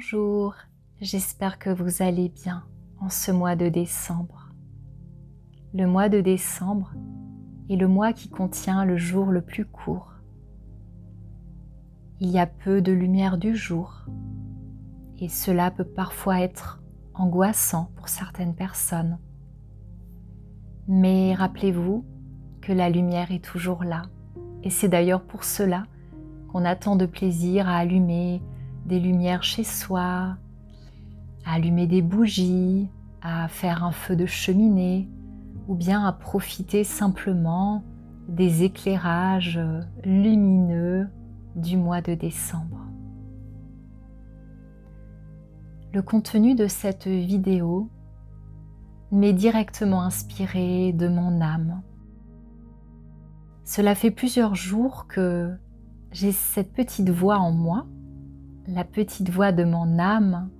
Bonjour, j'espère que vous allez bien en ce mois de décembre. Le mois de décembre est le mois qui contient le jour le plus court. Il y a peu de lumière du jour et cela peut parfois être angoissant pour certaines personnes. Mais rappelez-vous que la lumière est toujours là et c'est d'ailleurs pour cela qu'on a tant de plaisir à allumer des lumières chez soi, à allumer des bougies, à faire un feu de cheminée ou bien à profiter simplement des éclairages lumineux du mois de décembre. Le contenu de cette vidéo m'est directement inspiré de mon âme. Cela fait plusieurs jours que j'ai cette petite voix en moi, la petite voix de mon âme,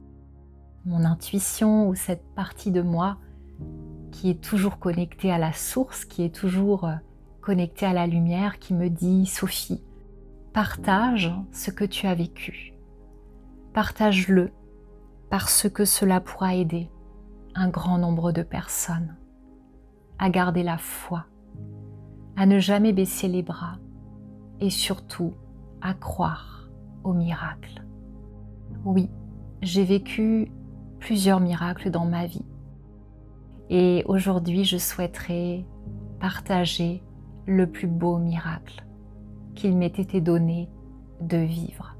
mon intuition ou cette partie de moi qui est toujours connectée à la source, qui est toujours connectée à la lumière, qui me dit « Sophie, partage ce que tu as vécu. Partage-le parce que cela pourra aider un grand nombre de personnes à garder la foi, à ne jamais baisser les bras et surtout à croire au miracle. » Oui, j'ai vécu plusieurs miracles dans ma vie. Et aujourd'hui, je souhaiterais partager le plus beau miracle qu'il m'ait été donné de vivre.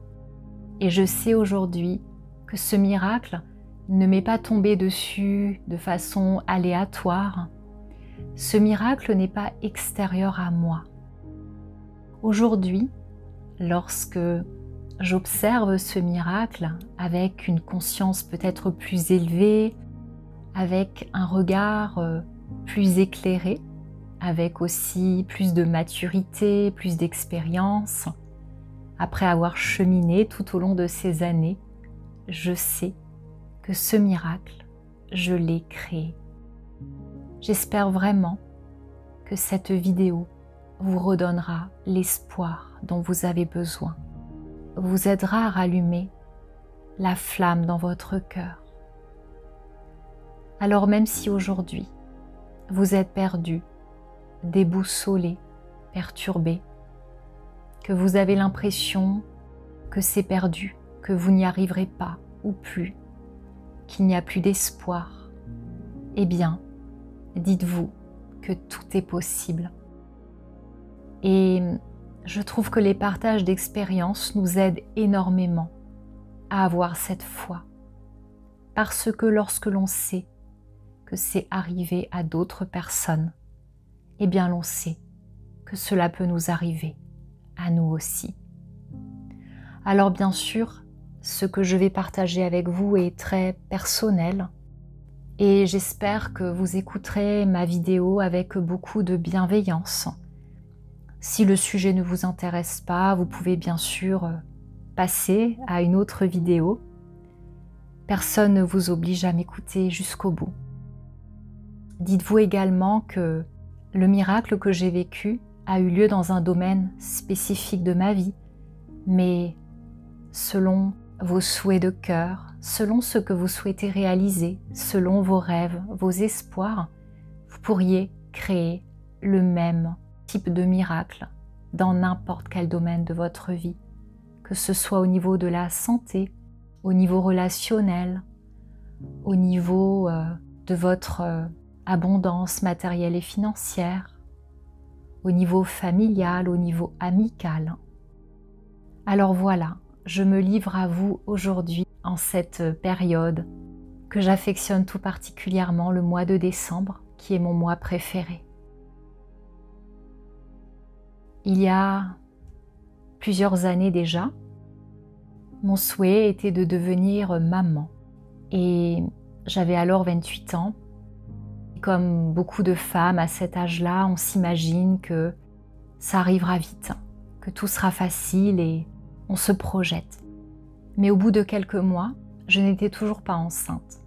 Et je sais aujourd'hui que ce miracle ne m'est pas tombé dessus de façon aléatoire. Ce miracle n'est pas extérieur à moi. Aujourd'hui, lorsque j'observe ce miracle avec une conscience peut-être plus élevée, avec un regard plus éclairé, avec aussi plus de maturité, plus d'expérience. Après avoir cheminé tout au long de ces années, je sais que ce miracle, je l'ai créé. J'espère vraiment que cette vidéo vous redonnera l'espoir dont vous avez besoin, vous aidera à rallumer la flamme dans votre cœur. Alors même si aujourd'hui vous êtes perdu, déboussolé, perturbé, que vous avez l'impression que c'est perdu, que vous n'y arriverez pas ou plus, qu'il n'y a plus d'espoir, eh bien, dites-vous que tout est possible. Et je trouve que les partages d'expériences nous aident énormément à avoir cette foi. Parce que lorsque l'on sait que c'est arrivé à d'autres personnes, eh bien l'on sait que cela peut nous arriver à nous aussi. Alors bien sûr, ce que je vais partager avec vous est très personnel et j'espère que vous écouterez ma vidéo avec beaucoup de bienveillance. Si le sujet ne vous intéresse pas, vous pouvez bien sûr passer à une autre vidéo. Personne ne vous oblige à m'écouter jusqu'au bout. Dites-vous également que le miracle que j'ai vécu a eu lieu dans un domaine spécifique de ma vie, mais selon vos souhaits de cœur, selon ce que vous souhaitez réaliser, selon vos rêves, vos espoirs, vous pourriez créer le même type de miracle dans n'importe quel domaine de votre vie, que ce soit au niveau de la santé, au niveau relationnel, au niveau de votre abondance matérielle et financière, au niveau familial, au niveau amical. Alors voilà, je me livre à vous aujourd'hui en cette période que j'affectionne tout particulièrement, le mois de décembre, qui est mon mois préféré. Il y a plusieurs années déjà, mon souhait était de devenir maman et j'avais alors 28 ans. Comme beaucoup de femmes à cet âge-là, on s'imagine que ça arrivera vite, que tout sera facile et on se projette. Mais au bout de quelques mois, je n'étais toujours pas enceinte.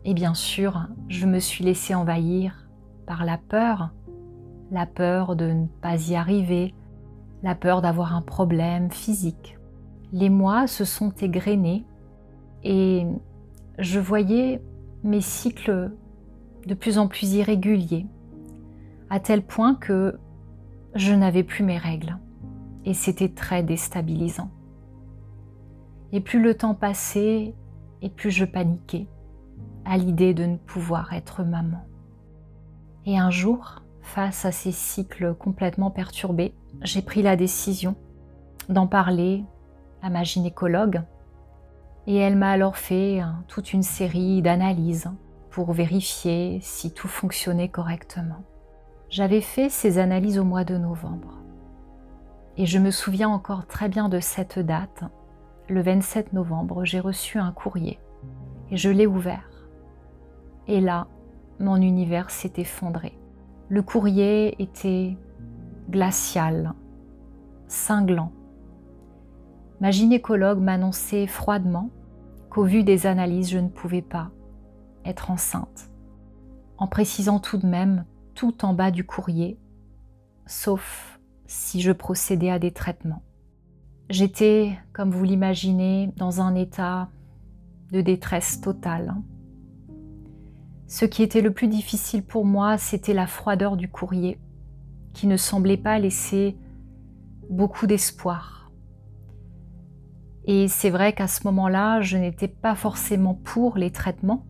Et bien sûr, je me suis laissée envahir par la peur de ne pas y arriver, la peur d'avoir un problème physique. Les mois se sont égrenés et je voyais mes cycles de plus en plus irréguliers, à tel point que je n'avais plus mes règles et c'était très déstabilisant. Et plus le temps passait et plus je paniquais à l'idée de ne pouvoir être maman. Et un jour, face à ces cycles complètement perturbés, j'ai pris la décision d'en parler à ma gynécologue et elle m'a alors fait toute une série d'analyses pour vérifier si tout fonctionnait correctement. J'avais fait ces analyses au mois de novembre et je me souviens encore très bien de cette date. Le 27 novembre, j'ai reçu un courrier et je l'ai ouvert. Et là, mon univers s'est effondré. Le courrier était glacial, cinglant. Ma gynécologue m'annonçait froidement qu'au vu des analyses, je ne pouvais pas être enceinte, en précisant tout de même tout en bas du courrier, sauf si je procédais à des traitements. J'étais, comme vous l'imaginez, dans un état de détresse totale. Ce qui était le plus difficile pour moi, c'était la froideur du courrier, qui ne semblait pas laisser beaucoup d'espoir. Et c'est vrai qu'à ce moment-là, je n'étais pas forcément pour les traitements.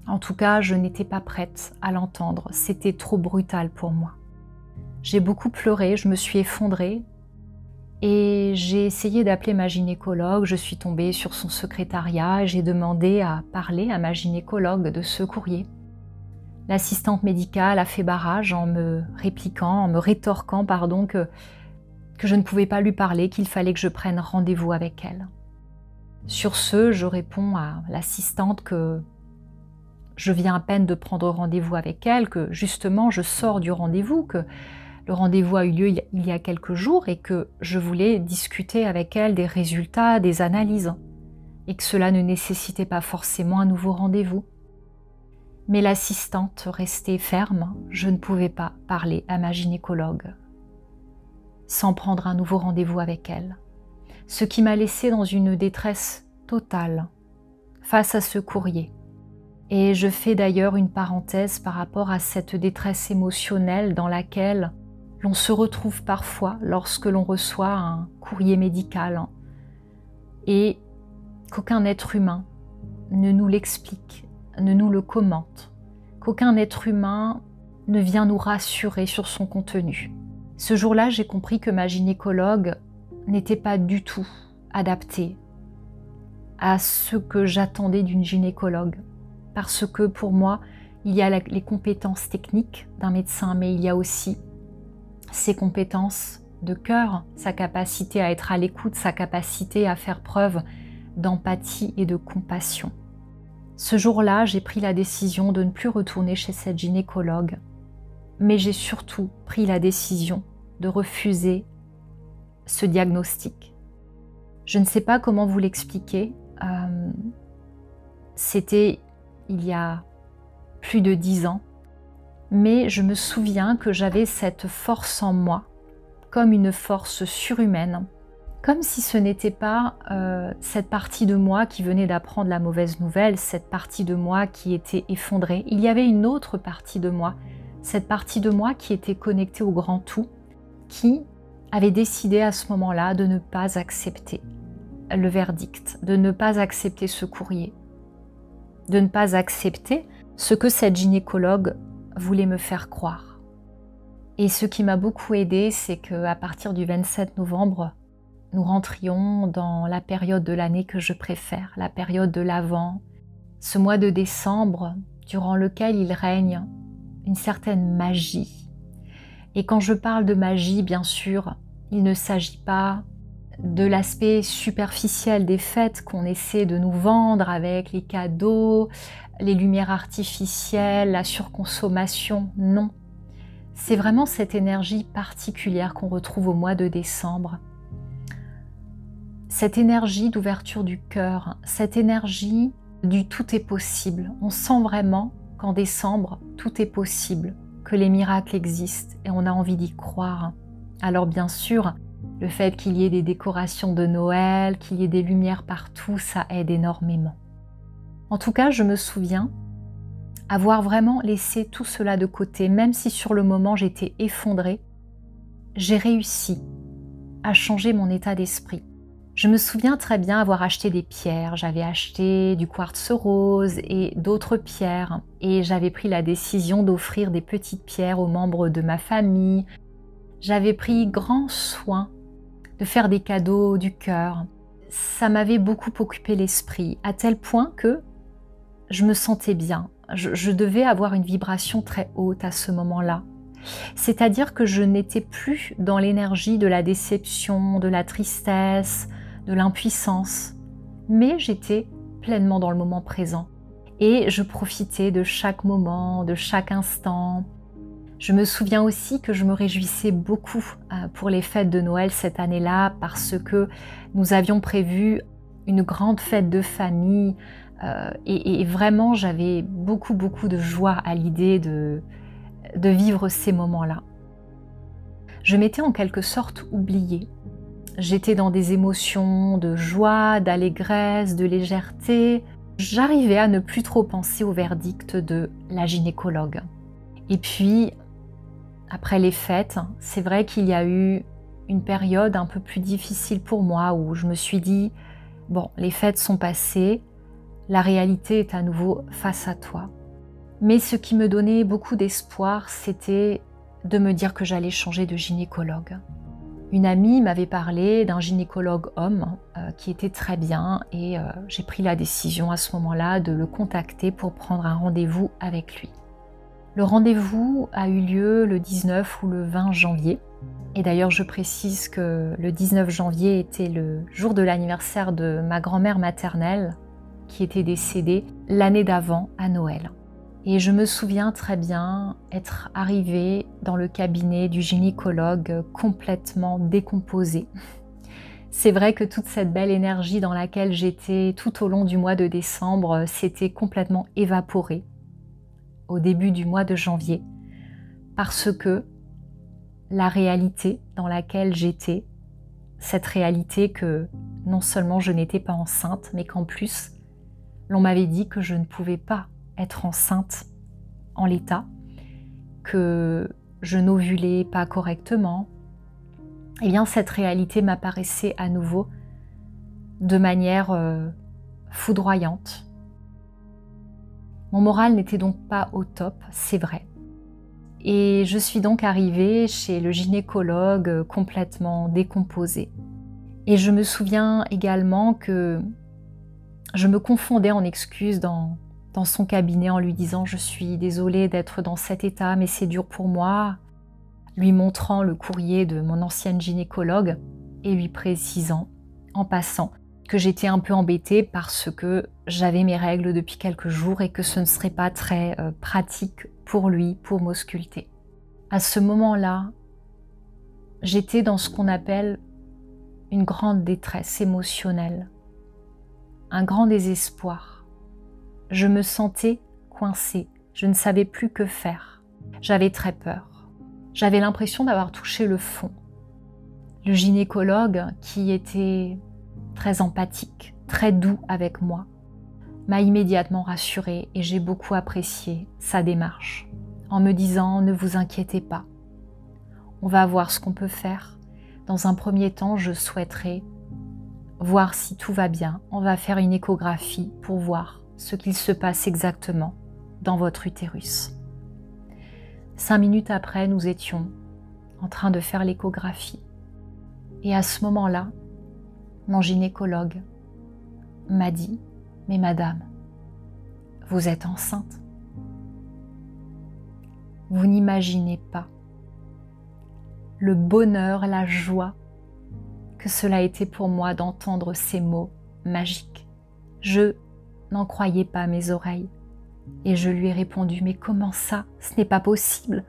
En tout cas, je n'étais pas prête à l'entendre. C'était trop brutal pour moi. J'ai beaucoup pleuré, je me suis effondrée et j'ai essayé d'appeler ma gynécologue. Je suis tombée sur son secrétariat et j'ai demandé à parler à ma gynécologue de ce courrier. L'assistante médicale a fait barrage en me rétorquant que je ne pouvais pas lui parler, qu'il fallait que je prenne rendez-vous avec elle. Sur ce, je réponds à l'assistante que je viens à peine de prendre rendez-vous avec elle, que justement je sors du rendez-vous, que le rendez-vous a eu lieu il y a quelques jours et que je voulais discuter avec elle des résultats, des analyses, et que cela ne nécessitait pas forcément un nouveau rendez-vous. Mais l'assistante restait ferme, je ne pouvais pas parler à ma gynécologue sans prendre un nouveau rendez-vous avec elle, ce qui m'a laissée dans une détresse totale face à ce courrier. Et je fais d'ailleurs une parenthèse par rapport à cette détresse émotionnelle dans laquelle l'on se retrouve parfois lorsque l'on reçoit un courrier médical et qu'aucun être humain ne nous l'explique, ne nous le commente, qu'aucun être humain ne vient nous rassurer sur son contenu. Ce jour-là, j'ai compris que ma gynécologue n'était pas du tout adaptée à ce que j'attendais d'une gynécologue. Parce que pour moi, il y a les compétences techniques d'un médecin, mais il y a aussi ses compétences de cœur, sa capacité à être à l'écoute, sa capacité à faire preuve d'empathie et de compassion. Ce jour-là, j'ai pris la décision de ne plus retourner chez cette gynécologue, mais j'ai surtout pris la décision de refuser ce diagnostic. Je ne sais pas comment vous l'expliquer. C'était il y a plus de 10 ans, mais je me souviens que j'avais cette force en moi, comme une force surhumaine, comme si ce n'était pas cette partie de moi qui venait d'apprendre la mauvaise nouvelle, cette partie de moi qui était effondrée. Il y avait une autre partie de moi, cette partie de moi qui était connectée au grand tout, qui avait décidé à ce moment-là de ne pas accepter le verdict, de ne pas accepter ce courrier, de ne pas accepter ce que cette gynécologue voulait me faire croire. Et ce qui m'a beaucoup aidée, c'est qu'à partir du 27 novembre, nous rentrions dans la période de l'année que je préfère, la période de l'Avent, ce mois de décembre durant lequel il règne une certaine magie. Et quand je parle de magie, bien sûr, il ne s'agit pas de l'aspect superficiel des fêtes qu'on essaie de nous vendre avec les cadeaux, les lumières artificielles, la surconsommation. Non, c'est vraiment cette énergie particulière qu'on retrouve au mois de décembre. Cette énergie d'ouverture du cœur, cette énergie du tout est possible. On sent vraiment qu'en décembre, tout est possible, que les miracles existent et on a envie d'y croire. Alors bien sûr, Le fait qu'il y ait des décorations de Noël, qu'il y ait des lumières partout, ça aide énormément. En tout cas, je me souviens avoir vraiment laissé tout cela de côté, même si sur le moment j'étais effondrée. J'ai réussi à changer mon état d'esprit. Je me souviens très bien avoir acheté des pierres. J'avais acheté du quartz rose et d'autres pierres. Et j'avais pris la décision d'offrir des petites pierres aux membres de ma famille. J'avais pris grand soin de faire des cadeaux du cœur. Ça m'avait beaucoup occupé l'esprit, à tel point que je me sentais bien. Je devais avoir une vibration très haute à ce moment-là. C'est-à-dire que je n'étais plus dans l'énergie de la déception, de la tristesse, de l'impuissance, mais j'étais pleinement dans le moment présent. Et je profitais de chaque moment, de chaque instant. Je me souviens aussi que je me réjouissais beaucoup pour les fêtes de Noël cette année-là parce que nous avions prévu une grande fête de famille et vraiment j'avais beaucoup de joie à l'idée de vivre ces moments-là. Je m'étais en quelque sorte oubliée. J'étais dans des émotions de joie, d'allégresse, de légèreté. J'arrivais à ne plus trop penser au verdict de la gynécologue. Et puis, après les fêtes, c'est vrai qu'il y a eu une période un peu plus difficile pour moi où je me suis dit « Bon, les fêtes sont passées, la réalité est à nouveau face à toi. » Mais ce qui me donnait beaucoup d'espoir, c'était de me dire que j'allais changer de gynécologue. Une amie m'avait parlé d'un gynécologue homme qui était très bien et j'ai pris la décision à ce moment-là de le contacter pour prendre un rendez-vous avec lui. Le rendez-vous a eu lieu le 19 ou le 20 janvier. Et d'ailleurs, je précise que le 19 janvier était le jour de l'anniversaire de ma grand-mère maternelle qui était décédée l'année d'avant à Noël. Et je me souviens très bien être arrivée dans le cabinet du gynécologue complètement décomposée. C'est vrai que toute cette belle énergie dans laquelle j'étais tout au long du mois de décembre s'était complètement évaporée au début du mois de janvier parce que la réalité dans laquelle j'étais, cette réalité que non seulement je n'étais pas enceinte, mais qu'en plus, l'on m'avait dit que je ne pouvais pas être enceinte en l'état, que je n'ovulais pas correctement, eh bien cette réalité m'apparaissait à nouveau de manière foudroyante. Mon moral n'était donc pas au top, c'est vrai. Et je suis donc arrivée chez le gynécologue complètement décomposée. Et je me souviens également que je me confondais en excuses dans son cabinet en lui disant « Je suis désolée d'être dans cet état, mais c'est dur pour moi », lui montrant le courrier de mon ancienne gynécologue et lui précisant, en passant, que j'étais un peu embêtée parce que j'avais mes règles depuis quelques jours et que ce ne serait pas très pratique pour lui, pour m'ausculter. À ce moment-là, j'étais dans ce qu'on appelle une grande détresse émotionnelle, un grand désespoir. Je me sentais coincée, je ne savais plus que faire. J'avais très peur. J'avais l'impression d'avoir touché le fond. Le gynécologue, qui était très empathique, très doux avec moi, m'a immédiatement rassurée et j'ai beaucoup apprécié sa démarche en me disant « Ne vous inquiétez pas, on va voir ce qu'on peut faire. Dans un premier temps, je souhaiterais voir si tout va bien. On va faire une échographie pour voir ce qu'il se passe exactement dans votre utérus. » 5 minutes après, nous étions en train de faire l'échographie. Et à ce moment-là, mon gynécologue m'a dit « Mais madame, vous êtes enceinte. Vous n'imaginez pas le bonheur, la joie que cela a été pour moi d'entendre ces mots magiques. Je n'en croyais pas mes oreilles. Et je lui ai répondu « Mais comment ça? Ce n'est pas possible !»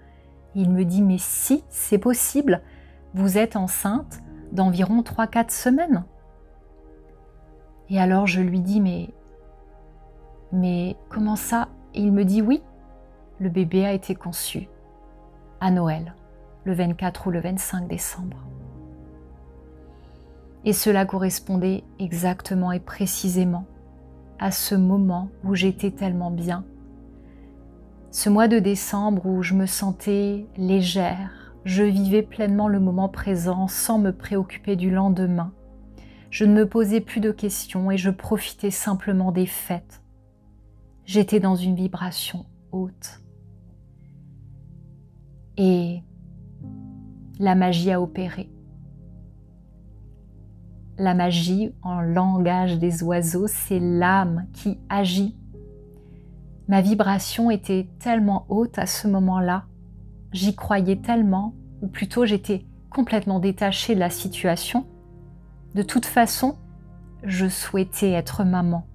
Il me dit « Mais si, c'est possible. Vous êtes enceinte d'environ 3-4 semaines. » Et alors je lui dis « Mais comment ça ?» Et il me dit « Oui, le bébé a été conçu à Noël, le 24 ou le 25 décembre. » Et cela correspondait exactement et précisément à ce moment où j'étais tellement bien. Ce mois de décembre où je me sentais légère, je vivais pleinement le moment présent sans me préoccuper du lendemain. Je ne me posais plus de questions et je profitais simplement des fêtes. J'étais dans une vibration haute. Et la magie a opéré. La magie, en langage des oiseaux, c'est l'âme qui agit. Ma vibration était tellement haute à ce moment-là, j'y croyais tellement, ou plutôt j'étais complètement détachée de la situation. De toute façon, je souhaitais être maman.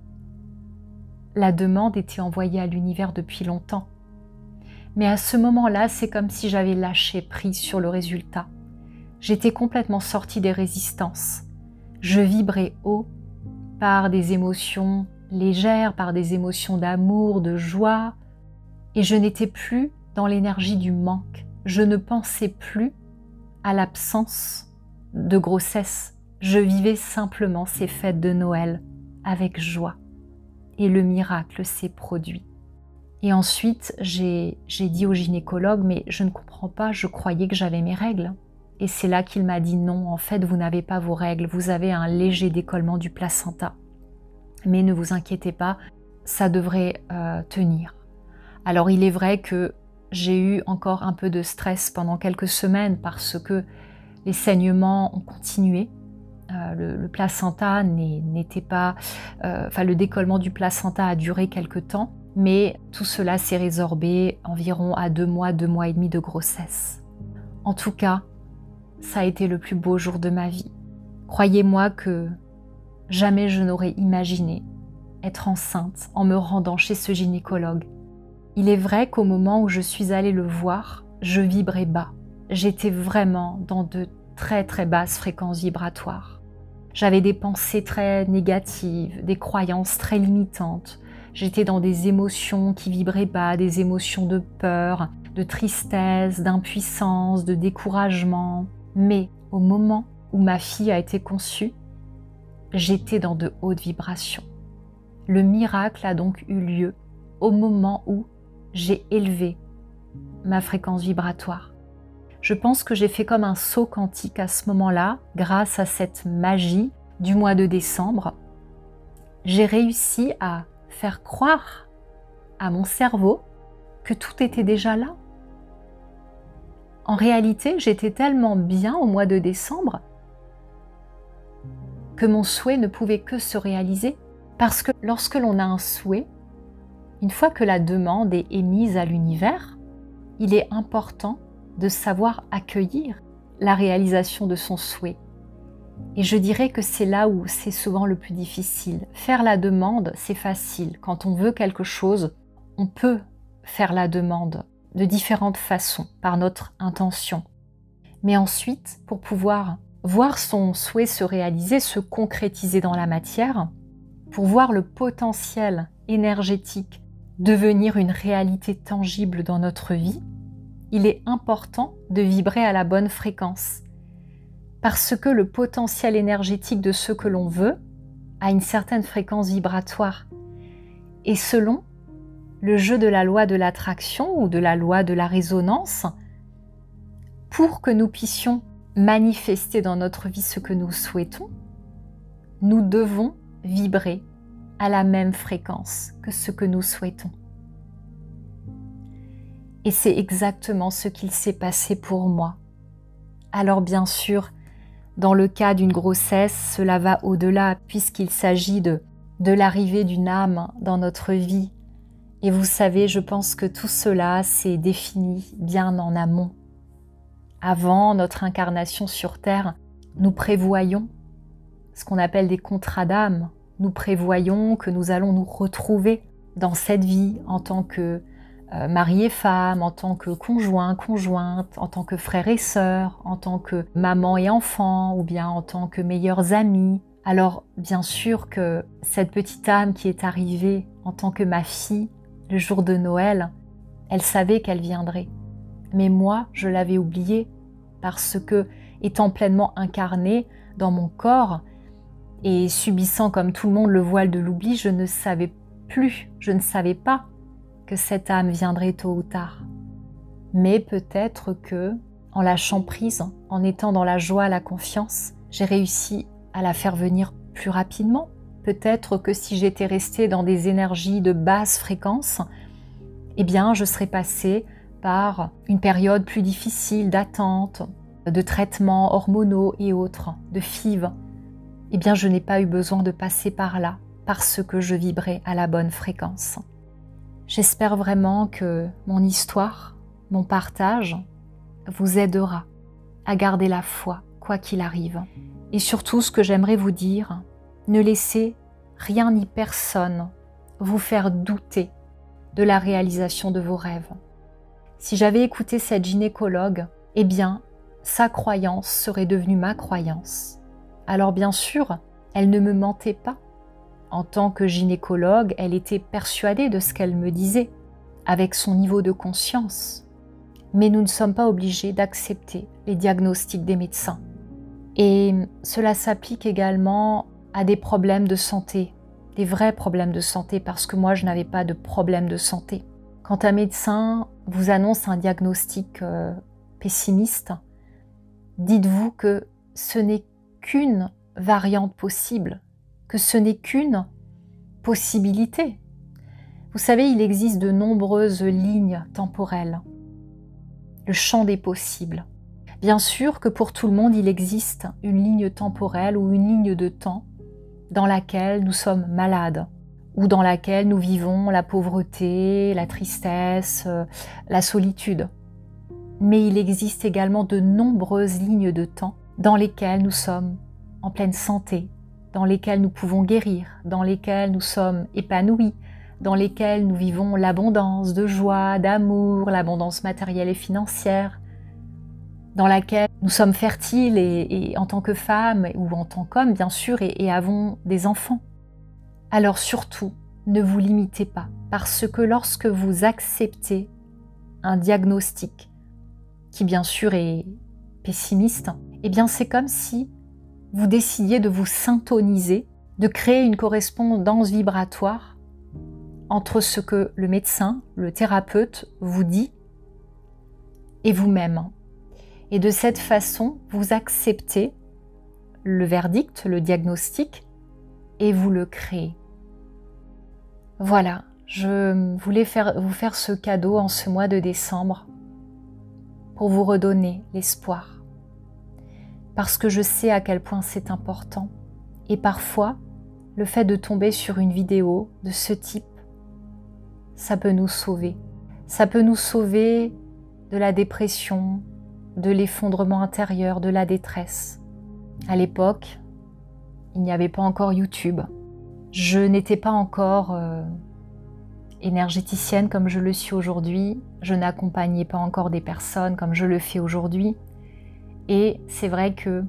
La demande était envoyée à l'univers depuis longtemps. Mais à ce moment-là, c'est comme si j'avais lâché prise sur le résultat. J'étais complètement sortie des résistances. Je vibrais haut par des émotions légères, par des émotions d'amour, de joie. Et je n'étais plus dans l'énergie du manque. Je ne pensais plus à l'absence de grossesse. Je vivais simplement ces fêtes de Noël avec joie. Et le miracle s'est produit. Et ensuite, j'ai dit au gynécologue, mais je ne comprends pas, je croyais que j'avais mes règles. Et c'est là qu'il m'a dit non, en fait, vous n'avez pas vos règles, vous avez un léger décollement du placenta. Mais ne vous inquiétez pas, ça devrait tenir. Alors il est vrai que j'ai eu encore un peu de stress pendant quelques semaines parce que les saignements ont continué. Le placenta n'était pas... le décollement du placenta a duré quelque temps, mais tout cela s'est résorbé environ à 2 mois et demi de grossesse. En tout cas, ça a été le plus beau jour de ma vie. Croyez-moi que jamais je n'aurais imaginé être enceinte en me rendant chez ce gynécologue. Il est vrai qu'au moment où je suis allée le voir, je vibrais bas. J'étais vraiment dans de très très basses fréquences vibratoires. J'avais des pensées très négatives, des croyances très limitantes. J'étais dans des émotions qui vibraient bas, des émotions de peur, de tristesse, d'impuissance, de découragement. Mais au moment où ma fille a été conçue, j'étais dans de hautes vibrations. Le miracle a donc eu lieu au moment où j'ai élevé ma fréquence vibratoire. Je pense que j'ai fait comme un saut quantique à ce moment-là, grâce à cette magie du mois de décembre. J'ai réussi à faire croire à mon cerveau que tout était déjà là. En réalité, j'étais tellement bien au mois de décembre que mon souhait ne pouvait que se réaliser. Parce que lorsque l'on a un souhait, une fois que la demande est émise à l'univers, il est important de savoir accueillir la réalisation de son souhait. Et je dirais que c'est là où c'est souvent le plus difficile. Faire la demande, c'est facile. Quand on veut quelque chose, on peut faire la demande de différentes façons, par notre intention. Mais ensuite, pour pouvoir voir son souhait se réaliser, se concrétiser dans la matière, pour voir le potentiel énergétique devenir une réalité tangible dans notre vie, il est important de vibrer à la bonne fréquence. Parce que le potentiel énergétique de ce que l'on veut a une certaine fréquence vibratoire. Et selon le jeu de la loi de l'attraction ou de la loi de la résonance, pour que nous puissions manifester dans notre vie ce que nous souhaitons, nous devons vibrer à la même fréquence que ce que nous souhaitons. Et c'est exactement ce qu'il s'est passé pour moi. Alors bien sûr, dans le cas d'une grossesse, cela va au-delà puisqu'il s'agit de l'arrivée d'une âme dans notre vie. Et vous savez, je pense que tout cela s'est défini bien en amont. Avant notre incarnation sur Terre, nous prévoyons ce qu'on appelle des contrats d'âme. Nous prévoyons que nous allons nous retrouver dans cette vie en tant que mari et femme, en tant que conjoint, conjointe, en tant que frère et sœur, en tant que maman et enfant, ou bien en tant que meilleurs amis. Alors, bien sûr que cette petite âme qui est arrivée en tant que ma fille, le jour de Noël, elle savait qu'elle viendrait. Mais moi, je l'avais oubliée parce que, étant pleinement incarnée dans mon corps, Et subissant comme tout le monde le voile de l'oubli, je ne savais pas que cette âme viendrait tôt ou tard. Mais peut-être que, en lâchant prise, en étant dans la joie, la confiance, j'ai réussi à la faire venir plus rapidement. Peut-être que si j'étais restée dans des énergies de basse fréquence, eh bien, je serais passée par une période plus difficile d'attente, de traitements hormonaux et autres, de FIV. Eh bien, je n'ai pas eu besoin de passer par là, parce que je vibrais à la bonne fréquence. J'espère vraiment que mon histoire, mon partage, vous aidera à garder la foi, quoi qu'il arrive. Et surtout, ce que j'aimerais vous dire, ne laissez rien ni personne vous faire douter de la réalisation de vos rêves. Si j'avais écouté cette gynécologue, eh bien, sa croyance serait devenue ma croyance. Alors bien sûr, elle ne me mentait pas. En tant que gynécologue, elle était persuadée de ce qu'elle me disait, avec son niveau de conscience. Mais nous ne sommes pas obligés d'accepter les diagnostics des médecins. Et cela s'applique également à des problèmes de santé, des vrais problèmes de santé, parce que moi je n'avais pas de problème de santé. Quand un médecin vous annonce un diagnostic pessimiste, dites-vous que ce n'est qu'une variante possible, que ce n'est qu'une possibilité. Vous savez, il existe de nombreuses lignes temporelles, le champ des possibles. Bien sûr que pour tout le monde, il existe une ligne temporelle ou une ligne de temps dans laquelle nous sommes malades ou dans laquelle nous vivons la pauvreté, la tristesse, la solitude. Mais il existe également de nombreuses lignes de temps dans lesquelles nous sommes en pleine santé, dans lesquelles nous pouvons guérir, dans lesquelles nous sommes épanouis, dans lesquelles nous vivons l'abondance de joie, d'amour, l'abondance matérielle et financière, dans laquelle nous sommes fertiles et en tant que femmes ou en tant qu'hommes bien sûr et avons des enfants. Alors surtout, ne vous limitez pas, parce que lorsque vous acceptez un diagnostic qui bien sûr est pessimiste, eh bien c'est comme si vous décidiez de vous syntoniser, de créer une correspondance vibratoire entre ce que le médecin, le thérapeute vous dit et vous-même. Et de cette façon, vous acceptez le verdict, le diagnostic, et vous le créez. Voilà, je voulais vous faire ce cadeau en ce mois de décembre pour vous redonner l'espoir. Parce que je sais à quel point c'est important. Et parfois, le fait de tomber sur une vidéo de ce type, ça peut nous sauver. Ça peut nous sauver de la dépression, de l'effondrement intérieur, de la détresse. À l'époque, il n'y avait pas encore YouTube. Je n'étais pas encore énergéticienne comme je le suis aujourd'hui. Je n'accompagnais pas encore des personnes comme je le fais aujourd'hui. Et c'est vrai que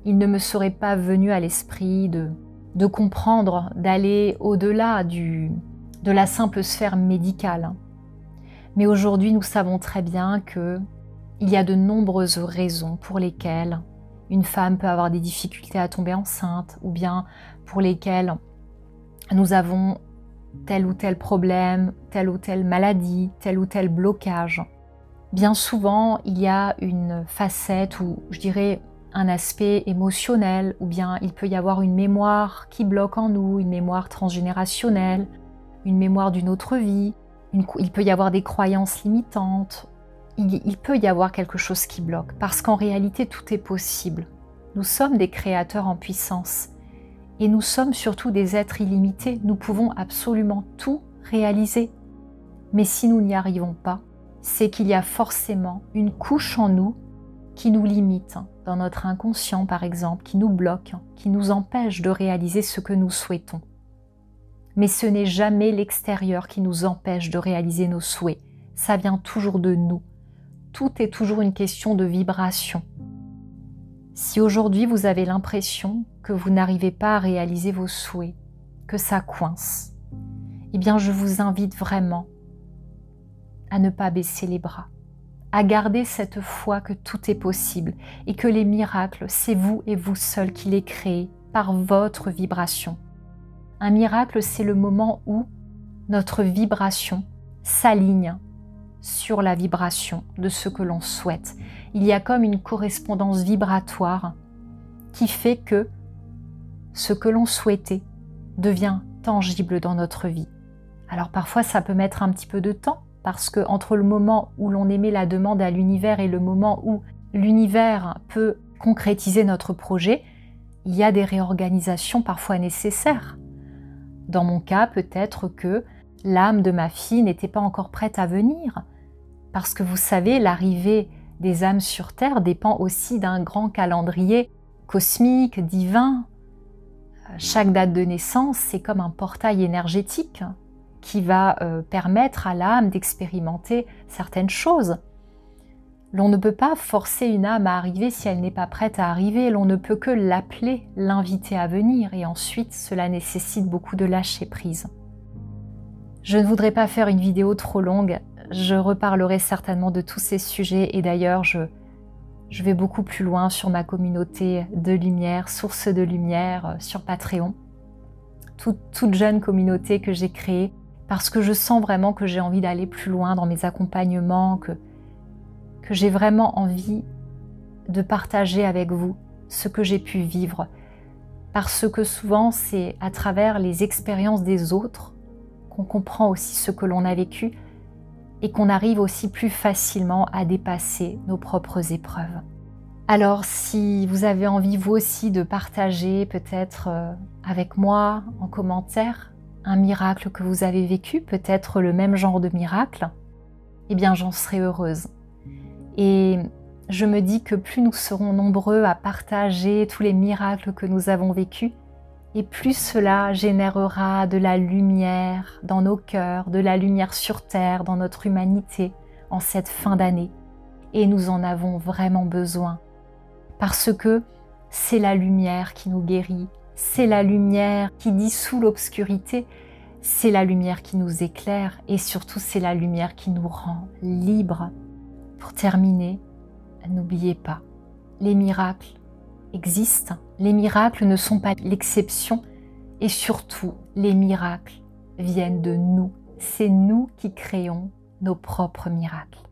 il ne me serait pas venu à l'esprit de comprendre, d'aller au-delà de la simple sphère médicale. Mais aujourd'hui, nous savons très bien qu'il y a de nombreuses raisons pour lesquelles une femme peut avoir des difficultés à tomber enceinte ou bien pour lesquelles nous avons tel ou tel problème, telle ou telle maladie, tel ou tel blocage. Bien souvent, il y a une facette ou je dirais un aspect émotionnel ou bien il peut y avoir une mémoire qui bloque en nous, une mémoire transgénérationnelle, une mémoire d'une autre vie, il peut y avoir des croyances limitantes, il peut y avoir quelque chose qui bloque parce qu'en réalité tout est possible. Nous sommes des créateurs en puissance et nous sommes surtout des êtres illimités, nous pouvons absolument tout réaliser. Mais si nous n'y arrivons pas, c'est qu'il y a forcément une couche en nous qui nous limite, dans notre inconscient par exemple, qui nous bloque, qui nous empêche de réaliser ce que nous souhaitons. Mais ce n'est jamais l'extérieur qui nous empêche de réaliser nos souhaits, ça vient toujours de nous. Tout est toujours une question de vibration. Si aujourd'hui vous avez l'impression que vous n'arrivez pas à réaliser vos souhaits, que ça coince, eh bien je vous invite vraiment à ne pas baisser les bras, à garder cette foi que tout est possible et que les miracles, c'est vous et vous seul qui les créez par votre vibration. Un miracle, c'est le moment où notre vibration s'aligne sur la vibration de ce que l'on souhaite. Il y a comme une correspondance vibratoire qui fait que ce que l'on souhaitait devient tangible dans notre vie. Alors parfois ça peut mettre un petit peu de temps parce que entre le moment où l'on émet la demande à l'univers et le moment où l'univers peut concrétiser notre projet, il y a des réorganisations parfois nécessaires. Dans mon cas, peut-être que l'âme de ma fille n'était pas encore prête à venir parce que vous savez, l'arrivée des âmes sur Terre dépend aussi d'un grand calendrier cosmique, divin. Chaque date de naissance, c'est comme un portail énergétique qui va permettre à l'âme d'expérimenter certaines choses. L'on ne peut pas forcer une âme à arriver si elle n'est pas prête à arriver. L'on ne peut que l'appeler, l'inviter à venir. Et ensuite, cela nécessite beaucoup de lâcher prise. Je ne voudrais pas faire une vidéo trop longue. Je reparlerai certainement de tous ces sujets. Et d'ailleurs, je vais beaucoup plus loin sur ma communauté de lumière, source de lumière, sur Patreon. Toute jeune communauté que j'ai créée parce que je sens vraiment que j'ai envie d'aller plus loin dans mes accompagnements, que j'ai vraiment envie de partager avec vous ce que j'ai pu vivre. Parce que souvent, c'est à travers les expériences des autres qu'on comprend aussi ce que l'on a vécu et qu'on arrive aussi plus facilement à dépasser nos propres épreuves. Alors, si vous avez envie vous aussi de partager peut-être avec moi en commentaire un miracle que vous avez vécu, peut-être le même genre de miracle, eh bien j'en serai heureuse. Et je me dis que plus nous serons nombreux à partager tous les miracles que nous avons vécus, et plus cela générera de la lumière dans nos cœurs, de la lumière sur Terre, dans notre humanité, en cette fin d'année. Et nous en avons vraiment besoin. Parce que c'est la lumière qui nous guérit, c'est la lumière qui dissout l'obscurité, c'est la lumière qui nous éclaire et surtout c'est la lumière qui nous rend libres. Pour terminer, n'oubliez pas, les miracles existent, les miracles ne sont pas l'exception et surtout les miracles viennent de nous. C'est nous qui créons nos propres miracles.